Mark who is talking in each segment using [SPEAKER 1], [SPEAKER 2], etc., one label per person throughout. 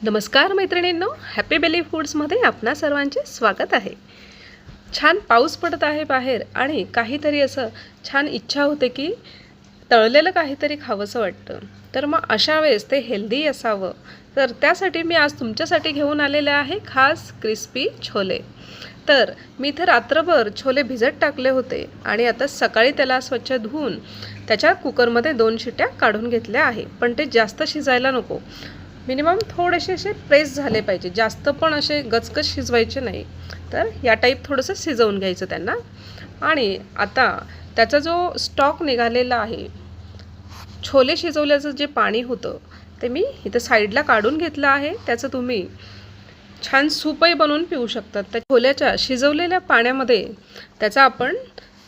[SPEAKER 1] नमस्कार मैत्रिणींनो, happy Bailey फूड्समध्ये आपणा सर्वांचे स्वागत आहे। छान पाऊस पडत आहे बाहेर आणि काहीतरी असं छान इच्छा होते की तळलेलं काहीतरी खावंसं वाटतं। तर मग अशा वेळेस ते हेल्दी असावं, तर त्यासाठी मी आज तुमच्यासाठी घेऊन आलेले आहे खास क्रिस्पी छोले। तर मी इथे रात्रभर छोले भिजत टाकले होते आणि आता सकाळी त्याला स्वच्छ धुवून त्याच्या कुकरमध्ये 2 शिट्ट्या काढून घेतल्या आहे। पण ते जास्त शिजायला नको, मिनिमम थोडेसे असे प्रेस झाले पाहिजे, जास्त पण असे गचगच शिजवायचे नाही। तर या टाईप थोडंसं शिजवून घ्यायचं त्यांना। आणि आता त्याचा जो स्टॉक निघालेला आहे, छोले शिजवल्याचं जे पाणी होतं ते मी इथं साईडला काढून घेतलं आहे। त्याचं तुम्ही छान सूपही बनवून पिऊ शकतात। त्या छोल्याच्या शिजवलेल्या पाण्यामध्ये त्याचा आपण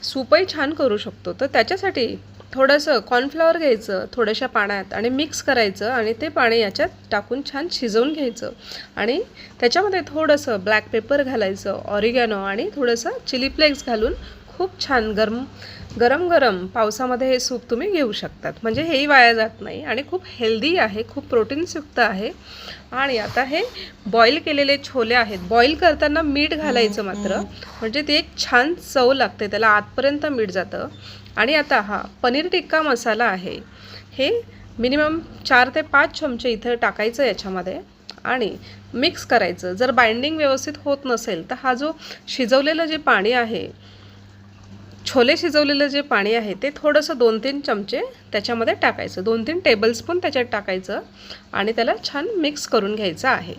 [SPEAKER 1] सूपही छान करू शकतो। तर त्याच्यासाठी थोडंसं कॉर्नफ्लॉवर घ्यायचं थोड्याशा पाण्यात आणि मिक्स करायचं आणि ते पाणी याच्यात टाकून छान शिजवून घ्यायचं आणि त्याच्यामध्ये थोडंसं ब्लॅक पेपर घालायचं, ऑरिगॅनो आणि थोडंसं चिली फ्लेक्स घालून खूप छान गरम गरम पावसामध्ये हे सूप तुम्ही घेऊ शकतात। म्हणजे हेही वाया जात नाही आणि खूप हेल्दी आहे, खूप प्रोटीन्सयुक्त आहे। आणि आता हे बॉईल केलेले छोले आहेत, बॉईल करताना मीठ घालायचं मात्र, म्हणजे ते एक छान चव लागते, त्याला आतपर्यंत मीठ जातं। आणि आता हा पनीर टिक्का मसाला आहे, हे मिनिमम 4 ते 5 चमचे इथं टाकायचं याच्यामध्ये आणि मिक्स करायचं। जर बाइंडिंग व्यवस्थित होत नसेल तर हा जो शिजवलेलं जे पाणी आहे, छोले शिजवलेलं जे पाणी आहे ते थोडंसं 2-3 चमचे त्याच्यामध्ये टाकायचं, 2-3 टेबलस्पून त्याच्यात टाकायचं आणि त्याला छान मिक्स करून घ्यायचं आहे।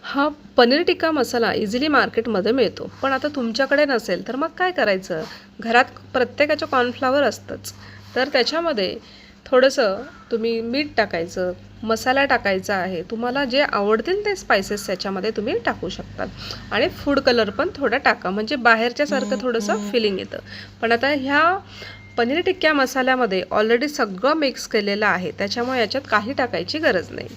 [SPEAKER 1] हा पनीर टिक्का मसाला इझिली मार्केटमध्ये मिळतो, पण आता तुमच्याकडे नसेल तर मग काय करायचं, घरात प्रत्येकाचं कॉर्नफ्लॉवर असतंच। तर त्याच्यामध्ये थोडंसं तुम्ही मीठ टाकायचं, मसाला टाकायचा आहे, तुम्हाला जे आवडतील ते स्पाइसेस त्याच्यामध्ये तुम्ही टाकू शकतात आणि फूड कलर पण थोडा टाका, म्हणजे बाहेरच्यासारखं थोडंसं फिलिंग येतं। पण आता ह्या पनीर टिक्क्या मसाल्यामध्ये ऑलरेडी सगळं मिक्स केलेलं आहे, त्याच्यामुळे याच्यात काही टाकायची गरज नाही।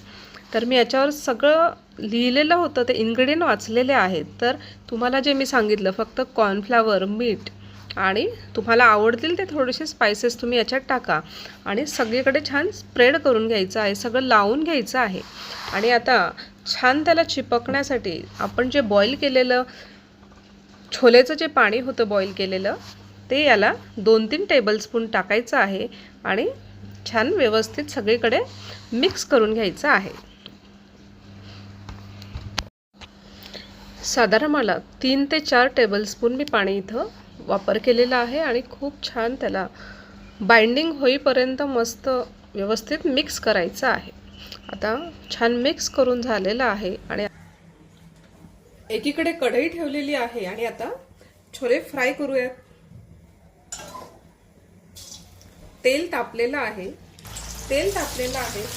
[SPEAKER 1] तर मी याच्यावर सगळं लिहिलेलं होतं, ते इन्ग्रेडियंट वाचलेले आहेत। तर तुम्हाला जे मी सांगितलं, फक्त कॉर्नफ्लॉवर, मीठ आणि तुम्हाला आवडतील ते थोडेसे स्पाइसेस तुम्ही याच्यात टाका आणि सगळीकडे छान स्प्रेड करून घ्यायचं आहे, सगळं लावून घ्यायचं आहे। आणि आता छान त्याला चिपकण्यासाठी आपण जे बॉईल केलेलं छोलेचं जे पाणी होतं बॉईल केलेलं, ते याला 2-3 टेबलस्पून टाकायचं आहे आणि छान व्यवस्थित सगळीकडे मिक्स करून घ्यायचं आहे। साधारण मला 3 ते 4 टेबलस्पून मी पाणी इथं वापर केलेला आहे आणि खूप छान त्याला बाइंडिंग होईपर्यंत मस्त व्यवस्थित मिक्स करायचं आहे। आता छान मिक्स करून झालेलं आहे आणि एकीकडे कढई ठेवलेली आहे आणि आता छोले फ्राय करूयात। तेल तापलेलं आहे,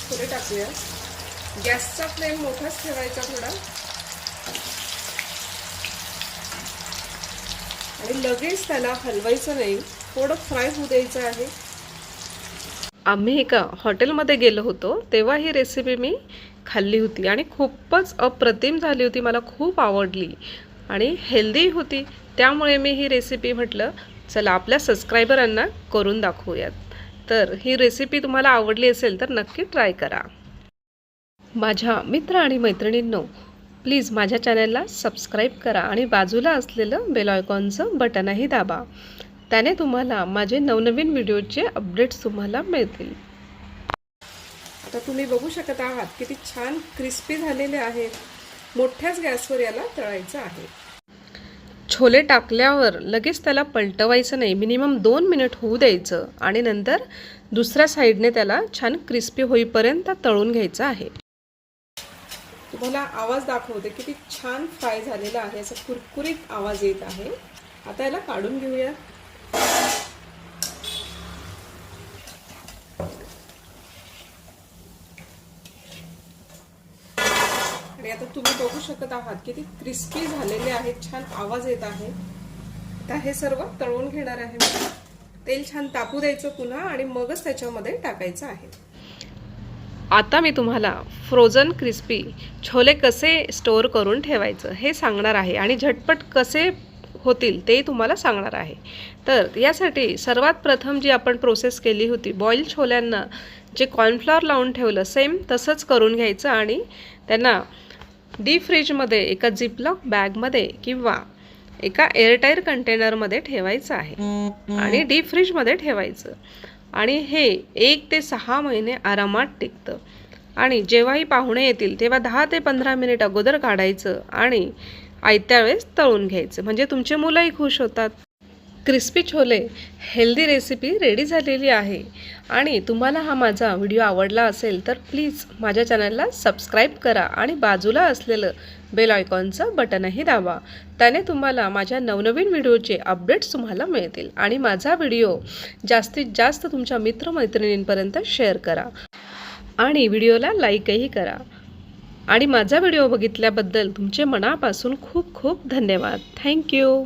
[SPEAKER 1] छोले टाकूया। गॅसचा फ्लेम मोठाच ठेवायचा थोडा आणि लगेच त्याला हलवायचं नाही, थोडं फ्राय होऊ द्यायचं आहे। आम्ही एका हॉटेलमध्ये गेलो होतो तेव्हा ही रेसिपी मी खाल्ली होती आणि खूपच अप्रतिम झाली होती, मला खूप आवडली आणि हेल्दी होती। त्यामुळे मी ही रेसिपी म्हटलं चला आपल्या सबस्क्रायबरांना करून दाखवूयात। तर ही रेसिपी तुम्हाला आवडली असेल तर नक्की ट्राय करा। माझ्या मित्र आणि मैत्रिणींनो, प्लीज माझ्या चॅनलला सबस्क्राईब करा आणि बाजूला असलेलं बेल आयकॉनचं बटनही दाबा, त्याने तुम्हाला माझे नवनवीन व्हिडिओचे अपडेट्स तुम्हाला मिळतील। आता तुम्ही बघू शकत आहात किती छान क्रिस्पी झालेले आहेत। मोठ्याच गॅसवर याला तळायचं आहे। छोले टाकल्यावर लगेच त्याला पलटवायचं नाही, मिनिमम 2 मिनिट होऊ द्यायचं आणि नंतर दुसऱ्या साईडने त्याला छान क्रिस्पी होईपर्यंत तळून घ्यायचं आहे। तुम्हाला आवाज दाखवते किती छान फ्राय झालेला आहे, असा कुरकुरीत आवाज येत आहे। आता याला काढून घेऊया। आणि आता तुम्ही बघू शकत आहात किती क्रिस्पी झालेले आहेत, छान आवाज येत आहे। आता हे सर्व तळून घेणार आहे मी, तेल छान तापू द्यायचं पुन्हा आणि मगच त्याच्यामध्ये टाकायचं आहे। आता मी तुम्हाला फ्रोझन क्रिस्पी छोले कसे स्टोअर करून ठेवायचं हे सांगणार आहे आणि झटपट कसे होतील ते तुम्हाला सांगणार आहे. तर यासाठी सर्वात प्रथम जी आपण प्रोसेस केली होती, बॉईल छोल्यांना जे कॉर्नफ्लॉवर लावून ठेवलं सेम तसंच करून घ्यायचं आणि त्यांना डीप फ्रीजमध्ये एका झिपलॉक बॅगमध्ये किंवा एका एअरटाईट कंटेनरमध्ये ठेवायचं आहे आणि डीप फ्रीजमध्ये ठेवायचं. आणि हे 1 ते 6 महिने आरामात टिकतं. आणि जेव्हाही पाहुणे येतील तेव्हा 10 ते 15 मिनिट अगोदर काढायचं आणि आयत्या वेळेस तळून घ्यायचं, म्हणजे तुमचे मुलंही खुश होतात. Crispy chole healthy recipe ready झालेली आहे. आणि तुम्हाला हा माझा व्हिडिओ आवडला असेल तर प्लीज माझ्या चॅनलला सबस्क्राईब करा आणि बाजूला असलेलं बेल आयकॉनचं बटनही दाबा. त्याने तुम्हाला माझ्या नवनवीन व्हिडिओचे अपडेट्स तुम्हाला मिळतील. आणि माझा व्हिडिओ जास्तीत जास्त तुमच्या मित्रमैत्रिणींपर्यंत शेअर करा आणि व्हिडिओला लाईकही करा. आणि माझा व्हिडिओ बघितल्याबद्दल तुमचे मनापासून खूप खूप धन्यवाद. थँक्यू.